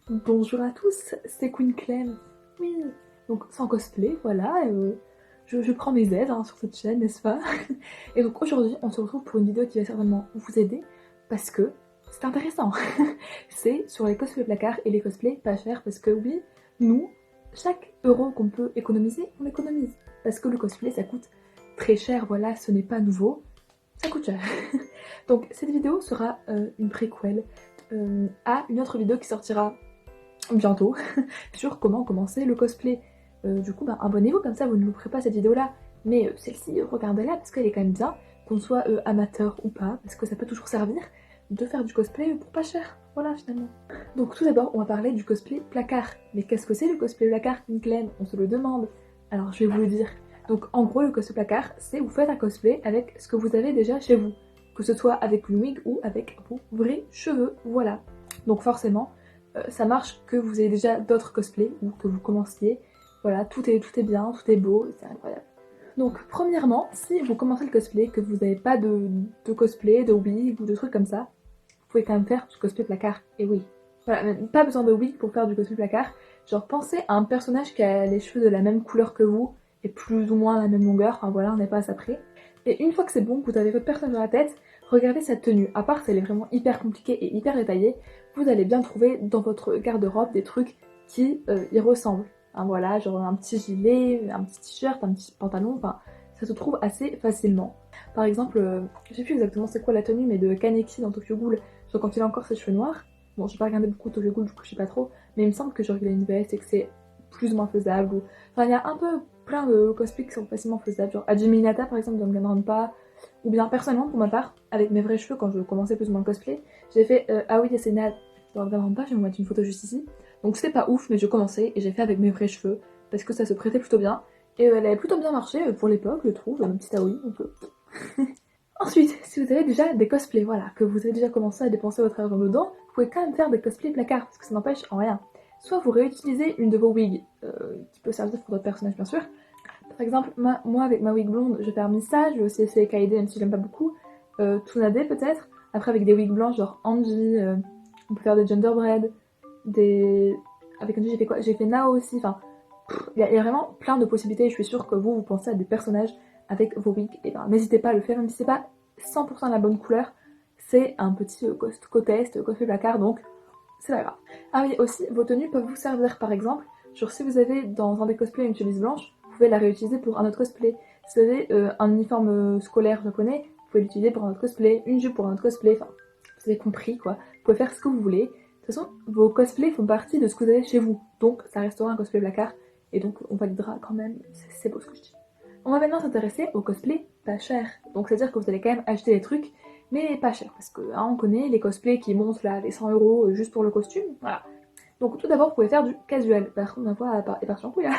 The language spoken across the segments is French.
Bonjour à tous, c'est Queen Clem. Oui, donc sans cosplay, voilà, je prends mes aises hein, sur cette chaîne, n'est-ce pas? Et donc aujourd'hui, on se retrouve pour une vidéo qui va certainement vous aider parce que c'est intéressant. C'est sur les cosplays placards et les cosplays pas chers parce que oui, nous, chaque euro qu'on peut économiser, on économise. Parce que le cosplay, ça coûte très cher, voilà, ce n'est pas nouveau, ça coûte cher. Donc cette vidéo sera une préquelle à une autre vidéo qui sortira bientôt sur comment commencer le cosplay. Du coup, bah, abonnez-vous, comme ça vous ne louperez pas cette vidéo-là. Mais celle-ci, regardez-la parce qu'elle est quand même bien, qu'on soit amateur ou pas, parce que ça peut toujours servir de faire du cosplay pour pas cher. Voilà, finalement. Donc tout d'abord, on va parler du cosplay placard. Mais qu'est-ce que c'est le cosplay placard, Glenn? On se le demande. Alors je vais vous le dire. Donc en gros, le cosplay placard, c'est vous faites un cosplay avec ce que vous avez déjà chez vous. Que ce soit avec une wig ou avec vos vrais cheveux, voilà. Donc forcément, ça marche que vous ayez déjà d'autres cosplays ou que vous commenciez. Voilà, tout est bien, tout est beau, c'est incroyable. Donc premièrement, si vous commencez le cosplay, que vous n'avez pas de cosplay, de wig ou de trucs comme ça, vous pouvez quand même faire du cosplay placard, et oui. Voilà, pas besoin de wig pour faire du cosplay placard. Genre pensez à un personnage qui a les cheveux de la même couleur que vous, et plus ou moins la même longueur, enfin voilà, on n'est pas à ça près. Et une fois que c'est bon, que vous avez votre personnage dans la tête, regardez sa tenue. À part si elle est vraiment hyper compliquée et hyper détaillée, vous allez bien trouver dans votre garde-robe des trucs qui y ressemblent. Hein, voilà, genre un petit gilet, un petit t-shirt, un petit pantalon, enfin, ça se trouve assez facilement. Par exemple, je sais plus exactement c'est quoi la tenue, mais de Kaneki dans Tokyo Ghoul, genre quand il a encore ses cheveux noirs. Bon, j'ai pas regardé beaucoup Tokyo Ghoul, du coup je sais pas trop, mais il me semble que genre il a une veste et que c'est plus ou moins faisable. Ou... Enfin, il y a un peu plein de cosplays qui sont facilement faisables, genre Hajime Minata par exemple dans Danganronpa, ou bien personnellement pour ma part, avec mes vrais cheveux quand je commençais plus ou moins le cosplay, j'ai fait Aoi Yasena dans Danganronpa, je vais vous mettre une photo juste ici. Donc c'est pas ouf, mais je commençais et j'ai fait avec mes vrais cheveux parce que ça se prêtait plutôt bien. Et elle avait plutôt bien marché pour l'époque, je trouve, ma petite Aoi. Donc, ensuite, si vous avez déjà des cosplays, voilà, que vous avez déjà commencé à dépenser votre argent dedans, vous pouvez quand même faire des cosplays placards parce que ça n'empêche en rien. Soit vous réutilisez une de vos wigs, qui peut servir pour d'autres personnages bien sûr. Par exemple, moi avec ma wig blonde, je vais faire Misa, je vais aussi essayer Kaede même si j'aime pas beaucoup. Tsunade peut-être. Après avec des wigs blanches genre Angie, on peut faire des Genderbread, des... Avec Angie j'ai fait quoi? J'ai fait Nao aussi, enfin... Il y a vraiment plein de possibilités et je suis sûre que vous pensez à des personnages avec vos wigs. Et ben n'hésitez pas à le faire, même si c'est pas 100% la bonne couleur. C'est un petit co-test, cosplay placard, donc c'est pas grave. Ah oui, aussi, vos tenues peuvent vous servir par exemple. Genre si vous avez dans un des cosplays une chemise blanche, vous pouvez la réutiliser pour un autre cosplay. Si vous avez un uniforme scolaire japonais, vous pouvez l'utiliser pour un autre cosplay, une jupe pour un autre cosplay, enfin, vous avez compris quoi. Vous pouvez faire ce que vous voulez. De toute façon, vos cosplays font partie de ce que vous avez chez vous. Donc ça restera un cosplay placard. Et donc on validera quand même, c'est beau ce que je dis. On va maintenant s'intéresser au cosplay pas cher. Donc c'est-à-dire que vous allez quand même acheter des trucs, mais pas cher. Parce que hein, on connaît les cosplays qui montent là, les 100 euros juste pour le costume. Voilà. Donc tout d'abord, vous pouvez faire du casual. Par contre, ma voix est partie en couille là.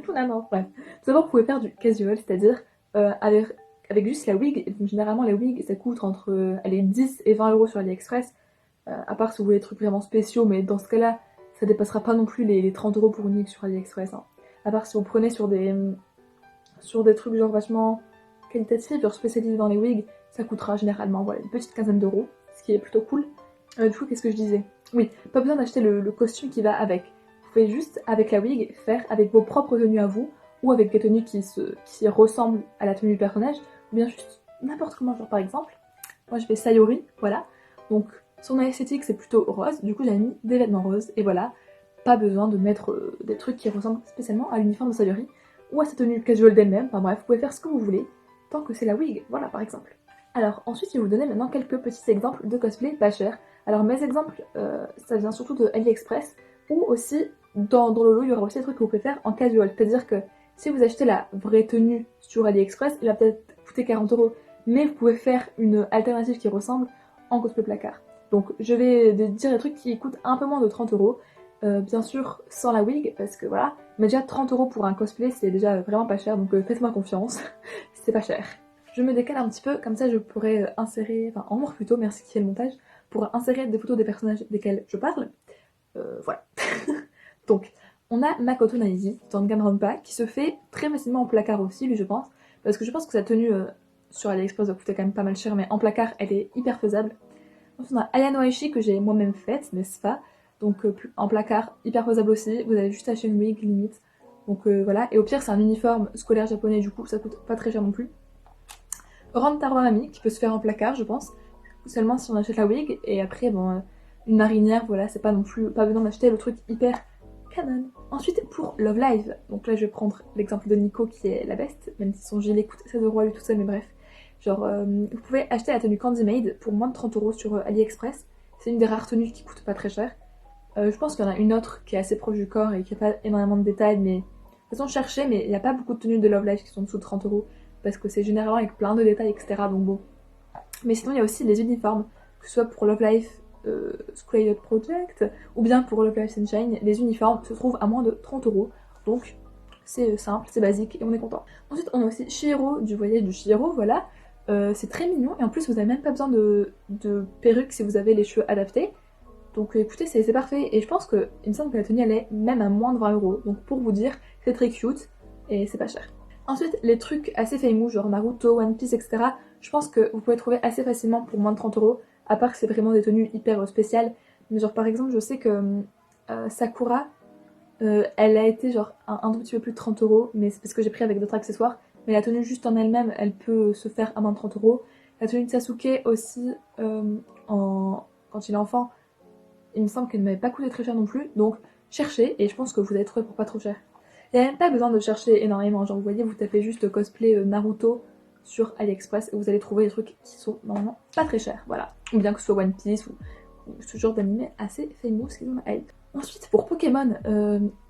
Tout non, bref. Tout d'abord, vous pouvez faire du casual, c'est-à-dire avec juste la wig. Donc, généralement, les wigs, ça coûte entre allez, 10 et 20 euros sur AliExpress. À part si vous voulez des trucs vraiment spéciaux, mais dans ce cas-là, ça dépassera pas non plus les 30 euros pour une wig sur AliExpress. Hein. À part si vous prenez sur des trucs genre vachement qualitatifs, genre spécialisés dans les wigs, ça coûtera généralement voilà, une petite quinzaine d'euros, ce qui est plutôt cool. Du coup, qu'est-ce que je disais? Oui, pas besoin d'acheter le costume qui va avec. Vous pouvez juste, avec la wig, faire avec vos propres tenues à vous, ou avec des tenues qui ressemblent à la tenue du personnage, ou bien juste n'importe comment. Genre par exemple, moi je fais Sayori, voilà. Donc son esthétique c'est plutôt rose, du coup j'ai mis des vêtements roses, et voilà. Pas besoin de mettre des trucs qui ressemblent spécialement à l'uniforme de Sayori, ou à sa tenue casual d'elle-même, enfin bref, vous pouvez faire ce que vous voulez, tant que c'est la wig, voilà par exemple. Alors ensuite je vais vous donner maintenant quelques petits exemples de cosplay pas cher. Alors mes exemples, ça vient surtout de AliExpress, ou aussi dans le lot il y aura aussi des trucs que vous pouvez faire en casual, c'est-à-dire que si vous achetez la vraie tenue sur AliExpress, elle va peut-être coûter 40 euros, mais vous pouvez faire une alternative qui ressemble en cosplay placard. Donc je vais dire des trucs qui coûtent un peu moins de 30 euros, bien sûr sans la wig, parce que voilà, mais déjà 30 euros pour un cosplay c'est déjà vraiment pas cher, donc faites-moi confiance, c'est pas cher. Je me décale un petit peu, comme ça je pourrais insérer, enfin en noir plutôt, merci qui est le montage, pour insérer des photos des personnages desquels je parle. Voilà. Donc, on a Makoto Naizi dans Danganronpa qui se fait très facilement en placard aussi, lui je pense, parce que je pense que sa tenue sur AliExpress va coûter quand même pas mal cher, mais en placard elle est hyper faisable. Ensuite on a Ayano Aishi que j'ai moi-même faite, n'est-ce pas? Donc en placard, hyper posable aussi, vous avez juste acheté une wig limite. Donc voilà, et au pire c'est un uniforme scolaire japonais, du coup ça coûte pas très cher non plus. Rantarorami qui peut se faire en placard je pense, seulement si on achète la wig, et après bon, une marinière, voilà, c'est pas non plus, pas besoin d'acheter le truc hyper canon. Ensuite pour Love Live, donc là je vais prendre l'exemple de Nico qui est la best, même si son gilet coûte 16€ à lui tout seul, mais bref. Genre vous pouvez acheter la tenue Candy Made pour moins de 30€ sur AliExpress, c'est une des rares tenues qui coûte pas très cher. Je pense qu'il y en a une autre qui est assez proche du corps et qui n'a pas énormément de détails, mais de toute façon cherchez, mais il n'y a pas beaucoup de tenues de Love Live qui sont en dessous de 30€, parce que c'est généralement avec plein de détails, etc. Donc bon. Mais sinon, il y a aussi les uniformes, que ce soit pour Love Life School Aid Project, ou bien pour Love Life Sunshine, les uniformes se trouvent à moins de 30€, donc c'est simple, c'est basique, et on est content. Ensuite, on a aussi Chihiro, du voyage du Chihiro, voilà. C'est très mignon, et en plus, vous n'avez même pas besoin de perruque si vous avez les cheveux adaptés. Donc écoutez, c'est parfait, et je pense que, il me semble que la tenue elle est même à moins de 20€, donc pour vous dire, c'est très cute, et c'est pas cher. Ensuite, les trucs assez famous, genre Naruto, One Piece, etc., je pense que vous pouvez trouver assez facilement pour moins de 30€, à part que c'est vraiment des tenues hyper spéciales. Mais genre par exemple, je sais que Sakura, elle a été genre un tout petit peu plus de 30€, mais c'est parce que j'ai pris avec d'autres accessoires. Mais la tenue juste en elle-même, elle peut se faire à moins de 30€. La tenue de Sasuke aussi, quand il est enfant, il me semble qu'elle ne m'avait pas coûté très cher non plus, donc cherchez, et je pense que vous allez trouver pour pas trop cher. Il n'y a même pas besoin de chercher énormément, genre vous voyez, vous tapez juste cosplay Naruto sur AliExpress et vous allez trouver des trucs qui sont normalement pas très chers, voilà. Ou bien que ce soit One Piece ou ce genre d'anime assez famous qui sont hype. Ensuite, pour Pokémon,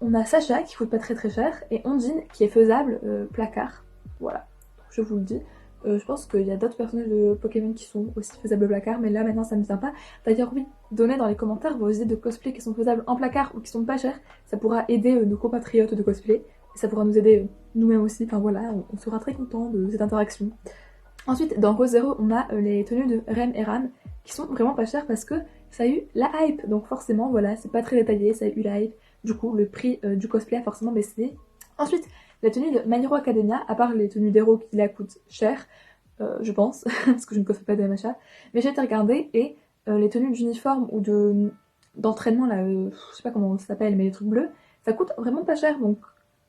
on a Sacha qui coûte pas très très cher, et Ondine qui est faisable placard, voilà, je vous le dis. Je pense qu'il y a d'autres personnages de Pokémon qui sont aussi faisables placard, mais là maintenant ça ne me vient pas. D'ailleurs oui, donnez dans les commentaires vos idées de cosplay qui sont faisables en placard ou qui sont pas chers. Ça pourra aider nos compatriotes de cosplay, et ça pourra nous aider nous-mêmes aussi. Enfin voilà, on sera très content de cette interaction. Ensuite, dans Rose Zero, on a les tenues de Rem et Ran qui sont vraiment pas chères parce que ça a eu la hype. Donc forcément, voilà, c'est pas très détaillé, ça a eu la hype. Du coup, le prix du cosplay a forcément baissé. Ensuite, la tenue de My Hero Academia, à part les tenues d'héros qui la coûtent cher, je pense, parce que je ne cosplay pas de MHA, mais j'ai été regarder et les tenues d'uniforme ou d'entraînement, là, je sais pas comment ça s'appelle, mais les trucs bleus, ça coûte vraiment pas cher. Donc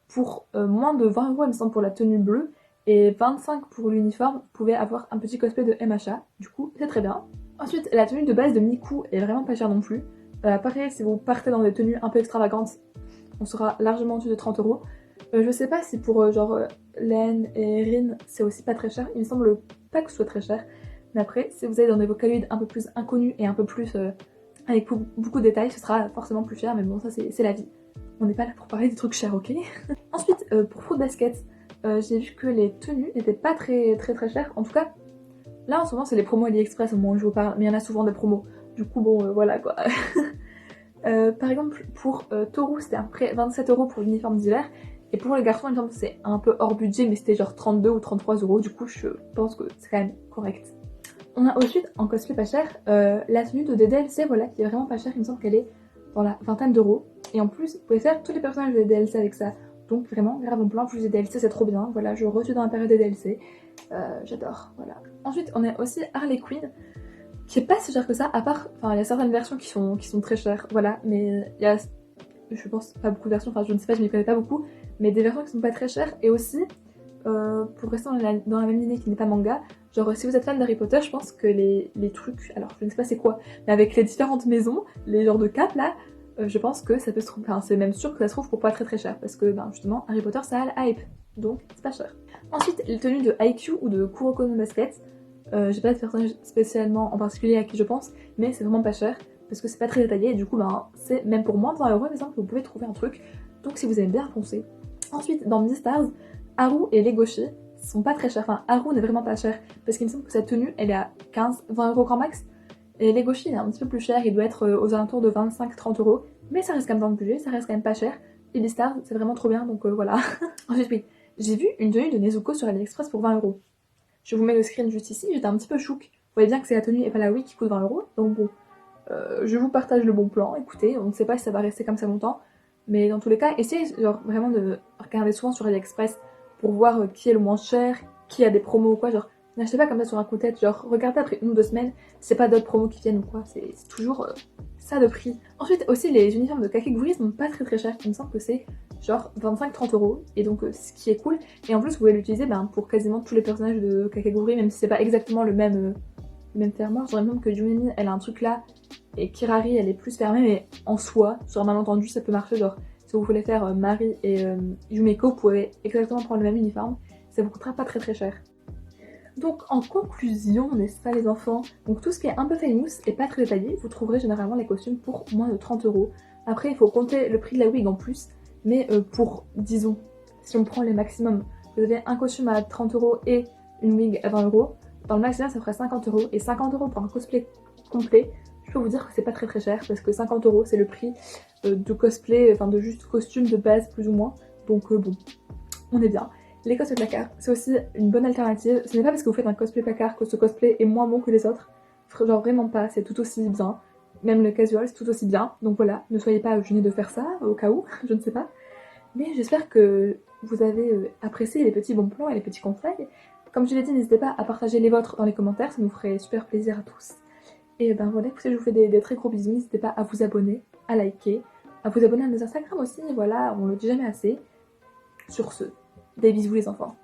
pour moins de 20€, il me semble, pour la tenue bleue, et 25 pour l'uniforme, vous pouvez avoir un petit cosplay de MHA, du coup c'est très bien. Ensuite, la tenue de base de Miku est vraiment pas chère non plus. Pareil, si vous partez dans des tenues un peu extravagantes, on sera largement en dessous de 30€. Je sais pas si pour genre Len et Rin c'est aussi pas très cher, il me semble pas que ce soit très cher. Mais après, si vous allez dans des vocaloïdes un peu plus inconnus et un peu plus avec beaucoup de détails, ce sera forcément plus cher, mais bon, ça c'est la vie. On n'est pas là pour parler des trucs chers, ok. Ensuite, pour Fruit Basket, j'ai vu que les tenues n'étaient pas très chères. En tout cas, là en ce moment c'est les promos AliExpress au moment où je vous parle, mais il y en a souvent des promos. Du coup, bon, voilà quoi. Par exemple, pour Toru, c'était à peu près 27€ pour l'uniforme d'hiver. Et pour les garçons, il me semble que c'est un peu hors budget, mais c'était genre 32 ou 33€. Du coup, je pense que c'est quand même correct. On a ensuite, en cosplay pas cher, la tenue de DLC, voilà, qui est vraiment pas chère. Il me semble qu'elle est dans la vingtaine d'euros. Et en plus, vous pouvez faire tous les personnages de DLC avec ça. Donc vraiment, grave bon plan, plus les DLC, c'est trop bien. Voilà, je reçus dans la période des DLC. J'adore, voilà. Ensuite, on a aussi Harley Quinn, qui est pas si cher que ça, à part, enfin, il y a certaines versions qui sont très chères, voilà. Mais il y a, je pense, pas beaucoup de versions, enfin, je ne sais pas, je m'y connais pas beaucoup. Mais des versions qui sont pas très chères, et aussi, pour rester dans la même lignée qui n'est pas manga, genre si vous êtes fan d'Harry Potter, je pense que les trucs, alors je ne sais pas c'est quoi, mais avec les différentes maisons, les genres de capes là, je pense que ça peut se trouver, enfin c'est même sûr que ça se trouve pour pas très cher, parce que ben, justement Harry Potter ça a la hype, donc c'est pas cher. Ensuite, les tenues de Haikyuu ou de Kuroko no Basket, j'ai pas de personnage spécialement en particulier à qui je pense, mais c'est vraiment pas cher, parce que c'est pas très détaillé, et du coup ben, c'est même pour moins de 20€, il me semble que vous pouvez trouver un truc, donc si vous aimez bien foncez. Ensuite, dans Beastars, Haru et Legoshi sont pas très chers. Enfin, Haru n'est vraiment pas cher parce qu'il me semble que sa tenue elle est à 15-20€ grand max. Et Legoshi il est un petit peu plus cher, il doit être aux alentours de 25-30€. Mais ça reste quand même dans le budget, ça reste quand même pas cher. Et Beastars c'est vraiment trop bien donc voilà. Ensuite, oui, j'ai vu une tenue de Nezuko sur AliExpress pour 20€. Je vous mets le screen juste ici, j'étais un petit peu chouque. Vous voyez bien que c'est la tenue et pas la wig qui coûte 20€. Donc bon, je vous partage le bon plan. Écoutez, on ne sait pas si ça va rester comme ça longtemps. Mais dans tous les cas, essayez genre, vraiment de regarder souvent sur AliExpress pour voir qui est le moins cher, qui a des promos ou quoi. Genre, N'achetez pas comme ça sur un coup de tête, genre regardez après 1 ou 2 semaines, c'est pas d'autres promos qui viennent ou quoi, c'est toujours ça de prix. Ensuite aussi les uniformes de Kakeguri sont pas très chers, il me semble que c'est genre 25-30 €, et donc ce qui est cool. Et en plus vous pouvez l'utiliser pour quasiment tous les personnages de Kakeguri, même si c'est pas exactement le même fermoir. J'aurais même que Yumemi elle a un truc là, et Kirari elle est plus fermée, mais en soi, sur un malentendu ça peut marcher, genre si vous voulez faire Mari et Yumeko, vous pouvez exactement prendre le même uniforme, ça vous coûtera pas très cher. Donc en conclusion, n'est-ce pas les enfants, donc tout ce qui est un peu famous et pas très détaillé, vous trouverez généralement les costumes pour moins de 30 €. Après il faut compter le prix de la wig en plus, mais pour, disons, si on prend les maximums, vous avez un costume à 30 € et une wig à 20 €, dans le maximum ça ferait 50 €, et 50 € pour un cosplay complet, je peux vous dire que c'est pas très cher, parce que 50 € c'est le prix de cosplay, enfin de juste costume de base plus ou moins, donc bon, on est bien. Les cosplays placards, c'est aussi une bonne alternative. Ce n'est pas parce que vous faites un cosplay placard que ce cosplay est moins bon que les autres. Genre vraiment pas, c'est tout aussi bien. Même le casual, c'est tout aussi bien. Donc voilà, ne soyez pas gênés de faire ça, au cas où, je ne sais pas. Mais j'espère que vous avez apprécié les petits bons plans et les petits conseils. Comme je l'ai dit, n'hésitez pas à partager les vôtres dans les commentaires, ça nous ferait super plaisir à tous. Et ben voilà, écoutez, je vous fais des très gros bisous. N'hésitez pas à vous abonner, à liker, à vous abonner à nos Instagram aussi. Voilà, on le dit jamais assez. Sur ce, des bisous les enfants.